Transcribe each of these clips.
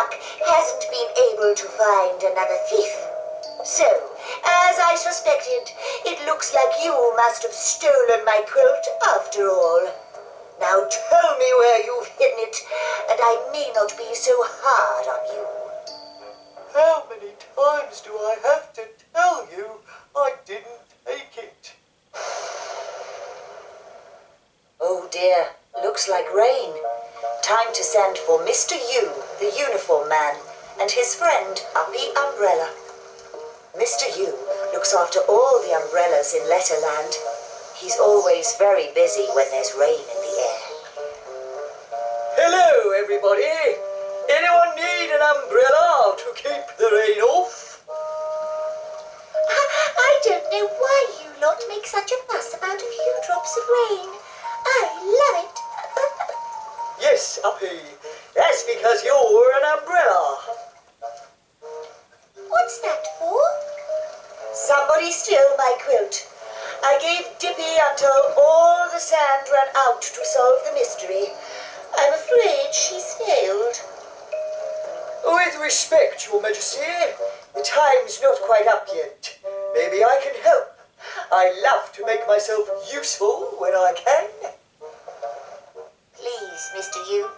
Duck hasn't been able to find another thief. So, as I suspected, it looks like you must have stolen my quilt after all. Now tell me where you've hidden it, and I may not be so hard on you. How many times do I have to tell you I didn't take it? Oh dear, looks like rain. Time to send for Mr. U, the uniform man, and his friend, Uppy Umbrella. Mr. U looks after all the umbrellas in Letterland. He's always very busy when there's rain in the air. Hello, everybody. Anyone need an umbrella to keep the rain off? I don't know why you lot make such a fuss about a few drops of rain. I love it. Yes, Uppy. That's because you're an umbrella. What's that for? Somebody stole my quilt. I gave Dippy until all the sand ran out to solve the mystery. I'm afraid she's failed. With respect, Your Majesty, the time's not quite up yet. Maybe I can help. I love to make myself useful when I can. Please, Mr. U,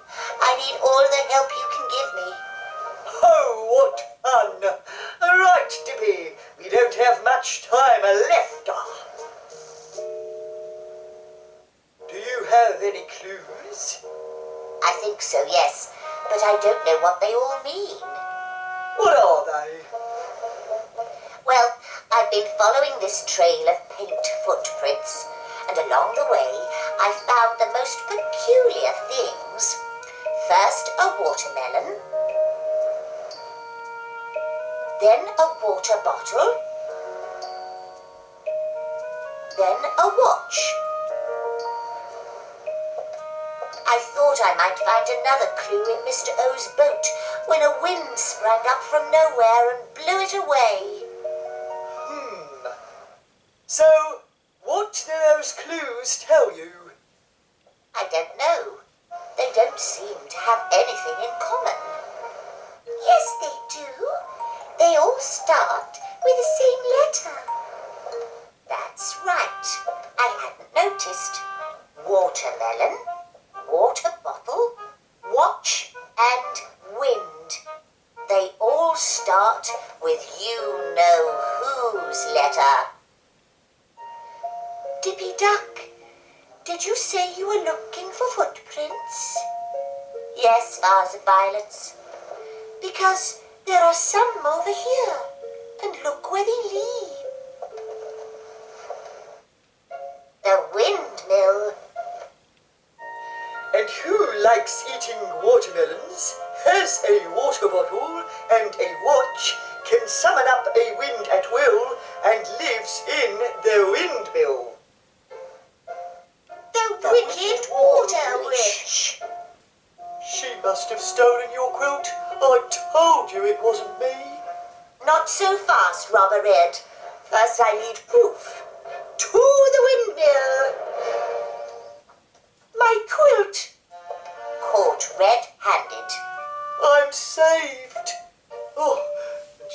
I need all the help you can give me. Oh, what fun! Right, Dippy, we don't have much time left. Do you have any clues? I think so, yes, but I don't know what they all mean. What are they? Well, I've been following this trail of paint footprints, and along the way I found the most peculiar things. First a watermelon, then a water bottle, then a watch. I thought I might find another clue in Mr. O's boat when a wind sprang up from nowhere and blew it away. So, what do those clues tell you? I don't know. They don't seem to have anything in common. Yes, they do. They all start with the same letter. That's right. I hadn't noticed. Watermelon, water bottle, watch, and wind. They all start with you-know-whose letter. Dippy Duck, did you say you were looking for footprints? Yes, Vase of Violets. Because there are some over here, and look where they lead. The Windmill. And who likes eating watermelons, has a water bottle and a watch, can summon up a wind at will, and lives in the windmill? The Wicked Water Witch. She must have stolen your quilt. I told you it wasn't me. Not so fast, Robber Red. First I need proof. To the windmill. My quilt. Caught red-handed. I'm saved. Oh,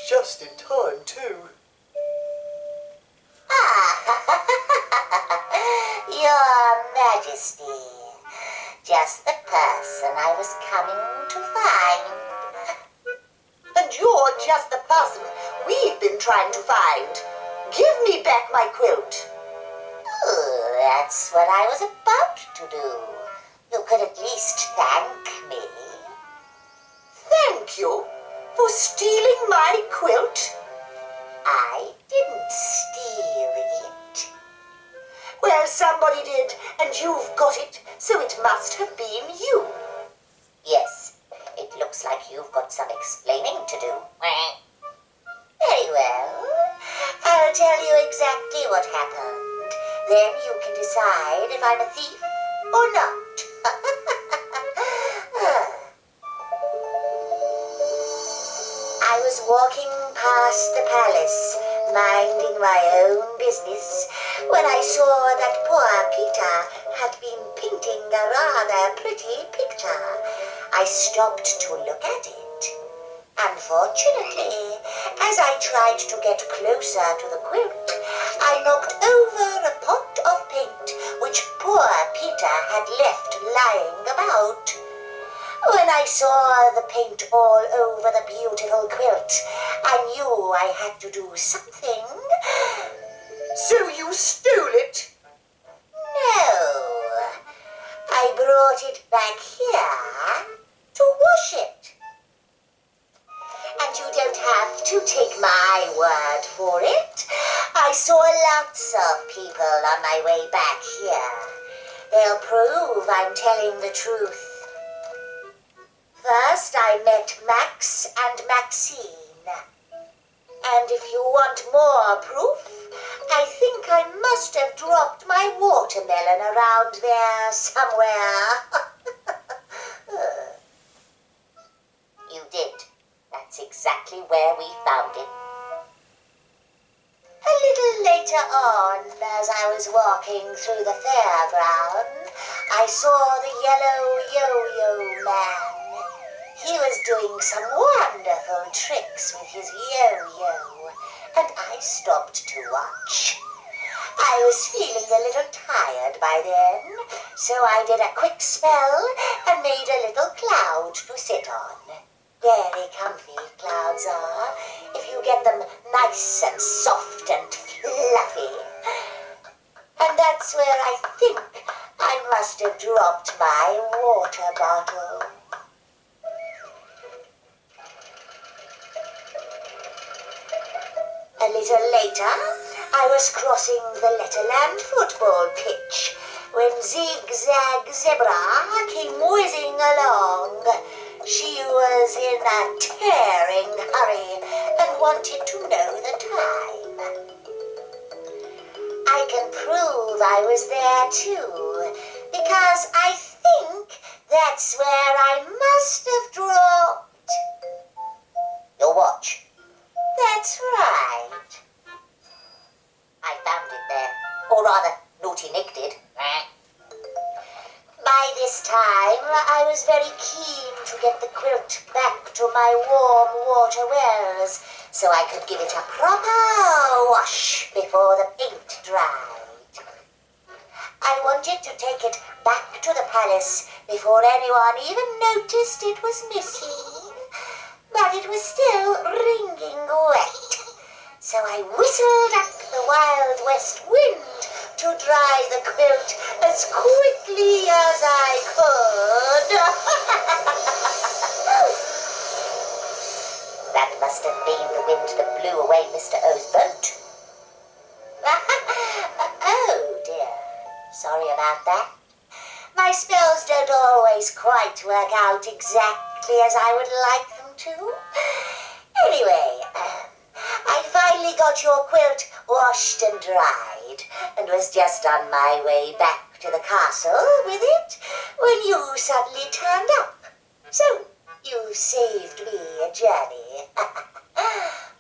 just in time too. Your Majesty, just the person I was coming to find. And you're just the person we've been trying to find. Give me back my quilt. Oh, that's what I was about to do. You could at least thank me. Thank you for stealing my quilt? I didn't steal it. Well, somebody did, and you've got it, so it must have been you. Yes, it looks like you've got some explaining to do. Very well. I'll tell you exactly what happened. Then you can decide if I'm a thief or not. I was walking past the palace, minding my own business, when I saw that poor Peter had been painting a rather pretty picture. I stopped to look at it. Unfortunately, as I tried to get closer to the quilt, I knocked over a pot of paint which poor Peter had left lying about. When I saw the paint all over the beautiful quilt, I knew I had to do something. So you stole it? No, I brought it back here to wash it. And you don't have to take my word for it. I saw lots of people on my way back here. They'll prove I'm telling the truth. First, I met Max and Maxine. And if you want more proof, I think I must have dropped my watermelon around there somewhere. You did. That's exactly where we found it. A little later on, as I was walking through the fairground, I saw the yellow yo-yo man. He was doing some wonderful tricks with his yo-yo, and I stopped to watch. I was feeling a little tired by then, so I did a quick spell and made a little cloud to sit on. Very comfy clouds are, if you get them nice and soft and fluffy. And that's where I think I must have dropped my water bottle. A little later, I was crossing the Letterland football pitch when Zigzag Zebra came whizzing along. She was in a tearing hurry and wanted to know the time. I can prove I was there too, because I think that's where I must have dropped your watch. That's right. I found it there. Or rather, Naughty Nick did. By this time, I was very keen to get the quilt back to my warm water wells so I could give it a proper wash before the paint dried. I wanted to take it back to the palace before anyone even noticed it was missing. But it was still wringing wet, so I whistled up the Wild West wind to dry the quilt as quickly as I could. That must have been the wind that blew away Mr. O's boat. Oh dear, sorry about that. My spells don't always quite work out exactly as I would like them to. Anyway, I finally got your quilt washed and dried, and was just on my way back to the castle with it when you suddenly turned up. So, you saved me a journey.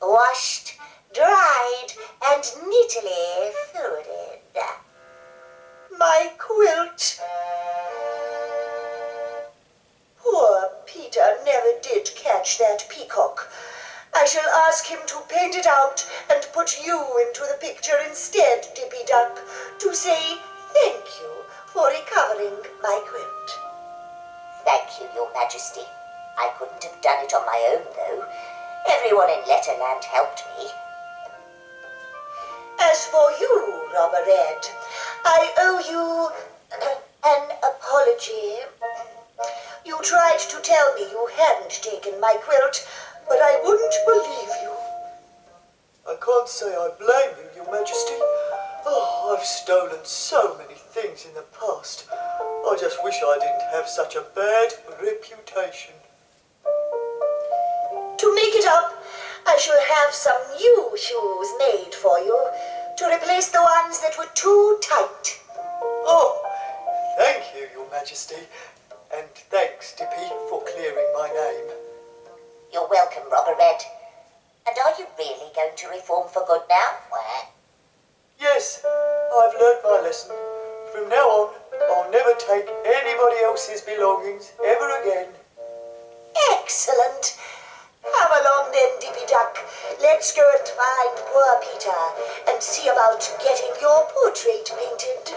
Washed, dried, and neatly folded. My quilt! Poor Peter never did catch that peacock. I shall ask him to paint it out and put you into the picture instead, Dippy Duck, to say thank you for recovering my quilt. Thank you, Your Majesty. I couldn't have done it on my own, though. Everyone in Letterland helped me. As for you, Robber Red, I owe you an apology. You tried to tell me you hadn't taken my quilt, but I wouldn't believe you. I can't say I blame you, Your Majesty. Oh, I've stolen so many things in the past. I just wish I didn't have such a bad reputation. To make it up, I shall have some new shoes made for you to replace the ones that were too tight. Oh, thank you, Your Majesty. And thanks, Dippy, for clearing my name. You're welcome, Robber Red. And are you really going to reform for good now? Yes, I've learnt my lesson. From now on, I'll never take anybody else's belongings ever again. Excellent. Come along then, Dippy Duck. Let's go and find poor Peter and see about getting your portrait painted.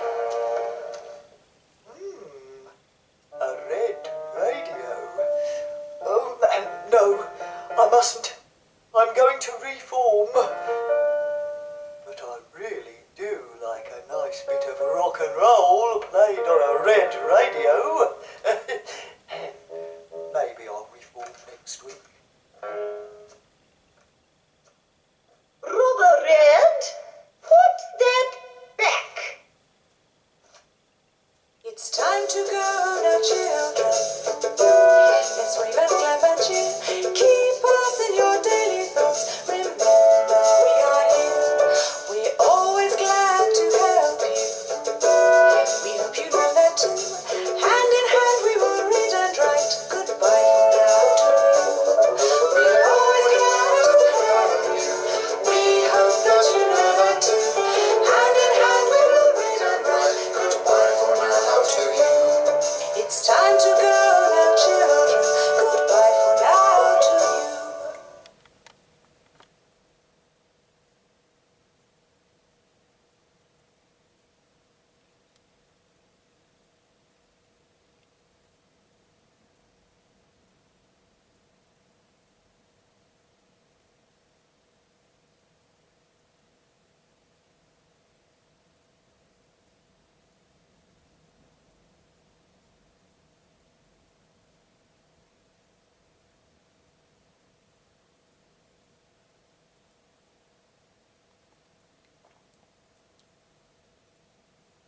A red radio. Oh, no, I mustn't. I'm going to reform. But I really do like a nice bit of rock and roll played on a red radio. Maybe I'll reform next week. Robber Red, put that back. It's time to go